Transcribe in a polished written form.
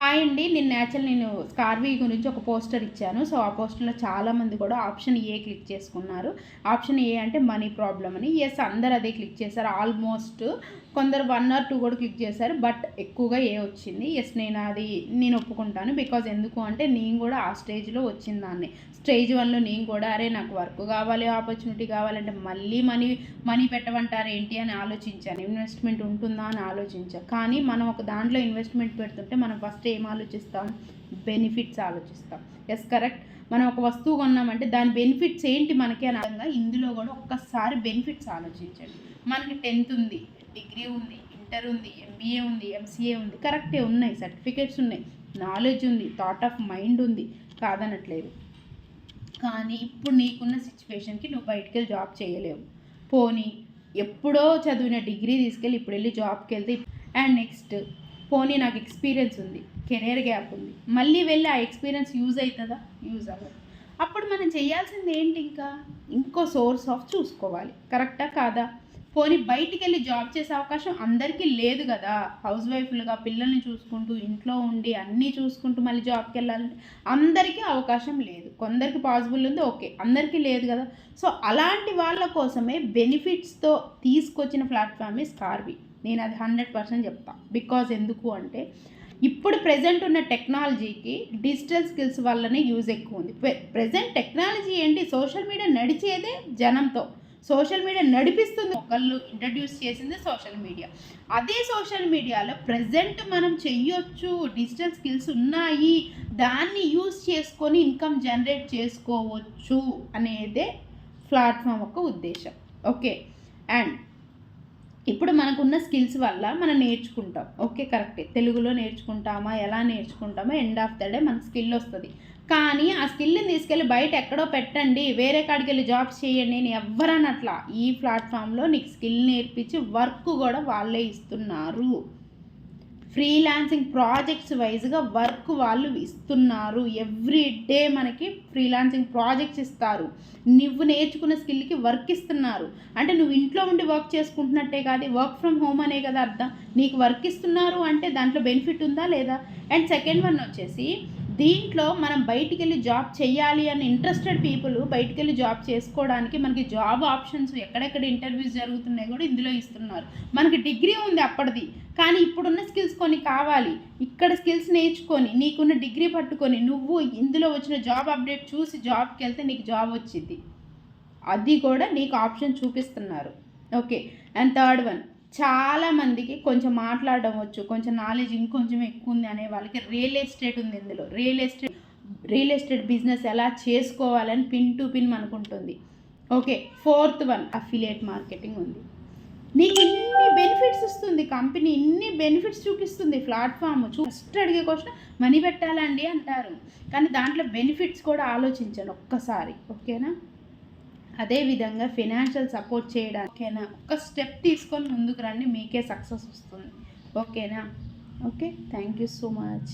Hi అండి. నేను స్కార్వీ గురించి ఒక పోస్టర్ ఇచ్చాను. సో, ఆ పోస్టర్‌లో చాలామంది కూడా ఆప్షన్ ఏ క్లిక్ చేసుకున్నారు. ఆప్షన్ ఏ అంటే మనీ ప్రాబ్లమ్ అని. యెస్, అందరూ అదే క్లిక్ చేశారు. ఆల్మోస్ట్ కొందరు 1 ఆర్ 2 కూడా క్లిక్ చేశారు. బట్ ఎక్కువగా ఏ వచ్చింది. యెస్, నేను ఒప్పుకుంటాను. బికాజ్ ఎందుకు అంటే నేను కూడా ఆ స్టేజ్‌లో వచ్చినదాన్ని. స్టేజ్ 1లో నేను కూడా అరే నాకు వర్క్ కావాలి, ఆపర్చునిటీ కావాలంటే మళ్ళీ మనీ పెట్టమంటారేంటి అని ఆలోచించాను. ఇన్వెస్ట్మెంట్ ఉంటుందా అని ఆలోచించాను. కానీ మనం ఒక దాంట్లో ఇన్వెస్ట్మెంట్ పెడుతుంటే మనం ఫస్ట్ ఏం ఆలోచిస్తాం? బెనిఫిట్స్ ఆలోచిస్తాం. Yes, correct. మనం ఒక వస్తువు కొన్నామంటే దాని బెనిఫిట్స్ ఏంటి మనకి అని అర్థంగా ఇందులో కూడా ఒక్కసారి బెనిఫిట్స్ ఆలోచించండి. మనకి 10th ఉంది, డిగ్రీ ఉంది, ఇంటర్ ఉంది, ఎంబీఏ ఉంది, ఎంసీఏ ఉంది, కరెక్టే ఉన్నాయి, సర్టిఫికేట్స్ ఉన్నాయి, నాలెడ్జ్ ఉంది, థాట్ ఆఫ్ మైండ్ ఉంది, కాదనట్లేదు. కానీ ఇప్పుడు నీకున్న సిచ్యువేషన్కి నువ్వు బయటికి వెళ్ళి జాబ్ చేయలేవు. పోనీ ఎప్పుడో చదివిన డిగ్రీ తీసుకెళ్ళి ఇప్పుడు వెళ్ళి జాబ్కి వెళ్తే అండ్ నెక్స్ట్ పోనీ నాకు ఎక్స్పీరియన్స్ ఉంది, కెరీర్ గ్యాప్ ఉంది, మళ్ళీ వెళ్ళి ఆ ఎక్స్పీరియన్స్ యూజ్ అవుతుందా? యూజ్ అవ్వదు. అప్పుడు మనం చేయాల్సింది ఏంటి? ఇంకో సోర్స్ ఆఫ్ చూసుకోవాలి. కరెక్టా కాదా? పోనీ బయటికి వెళ్ళి జాబ్ చేసే అవకాశం అందరికీ లేదు కదా. హౌస్ వైఫ్లుగా పిల్లల్ని చూసుకుంటూ ఇంట్లో ఉండి అన్నీ చూసుకుంటూ మళ్ళీ జాబ్కి వెళ్ళాలంటే అందరికీ అవకాశం లేదు. కొందరికి పాసిబుల్ ఉంది, ఓకే, అందరికీ లేదు కదా. సో అలాంటి వాళ్ళ కోసమే బెనిఫిట్స్తో తీసుకొచ్చిన ప్లాట్ఫామ్ స్కార్వీ. నేను అది 100% చెప్తాను. బికాజ్ ఎందుకు అంటే ఇప్పుడు ప్రజెంట్ ఉన్న టెక్నాలజీకి డిజిటల్ స్కిల్స్ వల్లనే యూజ్ ఎక్కువ ఉంది. ప్రజెంట్ టెక్నాలజీ ఏంటి? సోషల్ మీడియా నడిచేదే జనంతో. సోషల్ మీడియా నడిపిస్తుంది, ఒకళ్ళు ఇంట్రడ్యూస్ చేసింది సోషల్ మీడియా. అదే సోషల్ మీడియాలో ప్రజెంట్ మనం చెయ్యొచ్చు, డిజిటల్ స్కిల్స్ ఉన్నాయి, దాన్ని యూజ్ చేసుకొని ఇన్కమ్ జనరేట్ చేసుకోవచ్చు అనేదే ప్లాట్ఫామ్ యొక్క ఉద్దేశం. ఓకే, అండ్ ఇప్పుడు మనకున్న స్కిల్స్ వల్ల మనం నేర్చుకుంటాం. ఓకే, కరెక్టే. తెలుగులో నేర్చుకుంటామా, ఎలా నేర్చుకుంటామో ఎండ్ ఆఫ్ ద డే మనకు స్కిల్ వస్తుంది. కానీ ఆ స్కిల్ని తీసుకెళ్ళి బయట ఎక్కడో పెట్టండి, వేరే కాడికి వెళ్ళి జాబ్స్ చేయండి నేను ఎవ్వరనట్లా. ఈ ప్లాట్ఫామ్లో నీకు స్కిల్ నేర్పించి వర్క్ కూడా వాళ్ళే ఇస్తున్నారు. ఫ్రీలాన్సింగ్ ప్రాజెక్ట్స్ వైజ్గా వర్క్ వాళ్ళు ఇస్తున్నారు. ఎవ్రీ డే మనకి ఫ్రీలాన్సింగ్ ప్రాజెక్ట్స్ ఇస్తారు. నువ్వు నేర్చుకున్న స్కిల్కి వర్క్ ఇస్తున్నారు అంటే నువ్వు ఇంట్లో ఉండి వర్క్ చేసుకుంటున్నట్టే కాదు, వర్క్ ఫ్రమ్ హోమ్ అనే కదా అర్థం. నీకు వర్క్ ఇస్తున్నారు అంటే దాంట్లో బెనిఫిట్ ఉందా లేదా? అండ్ సెకండ్ వన్ వచ్చేసి దీంట్లో మనం బయటికి వెళ్ళి జాబ్ చేయాలి అని ఇంట్రెస్టెడ్ పీపుల్ బయటికి వెళ్ళి జాబ్ చేసుకోవడానికి మనకి జాబ్ ఆప్షన్స్ ఎక్కడెక్కడ ఇంటర్వ్యూస్ జరుగుతున్నాయి కూడా ఇందులో ఇస్తున్నారు. మనకి డిగ్రీ ఉంది అప్పటిది, కానీ ఇప్పుడున్న స్కిల్స్ కొన్ని కావాలి. ఇక్కడ స్కిల్స్ నేర్చుకొని నీకున్న డిగ్రీ పట్టుకొని నువ్వు ఇందులో వచ్చిన జాబ్ అప్డేట్ చూసి జాబ్కి వెళ్తే నీకు జాబ్ వచ్చింది. అది కూడా నీకు ఆప్షన్ చూపిస్తున్నారు. ఓకే, అండ్ థర్డ్ వన్, చాలామందికి కొంచెం మాట్లాడడం వచ్చు, కొంచెం నాలెడ్జ్ ఇంకొంచెం ఎక్కువ ఉంది అనే వాళ్ళకి రియల్ ఎస్టేట్ ఉంది. ఇందులో రియల్ ఎస్టేట్ బిజినెస్ ఎలా చేసుకోవాలని పిన్ టు పిన్ మనకుంటుంది. Okay, fourth one, affiliate marketing ఉంది. నీకు ఇన్ని బెనిఫిట్స్ ఇస్తుంది కంపెనీ, ఇన్ని బెనిఫిట్స్ చూపిస్తుంది ప్లాట్ఫామ్. ఫస్ట్ అడిగే క్వశ్చన్ మనీ పెట్టాలండి అంటారు, కానీ దాంట్లో బెనిఫిట్స్ కూడా ఆలోచించండి ఒక్కసారి. ఓకేనా? అదేవిధంగా ఫైనాన్షియల్ సపోర్ట్ చేయడానికైనా ఒక స్టెప్ తీసుకొని ముందుకు రండి, మీకే సక్సెస్ వస్తుంది. ఓకేనా? Okay, thank you so much.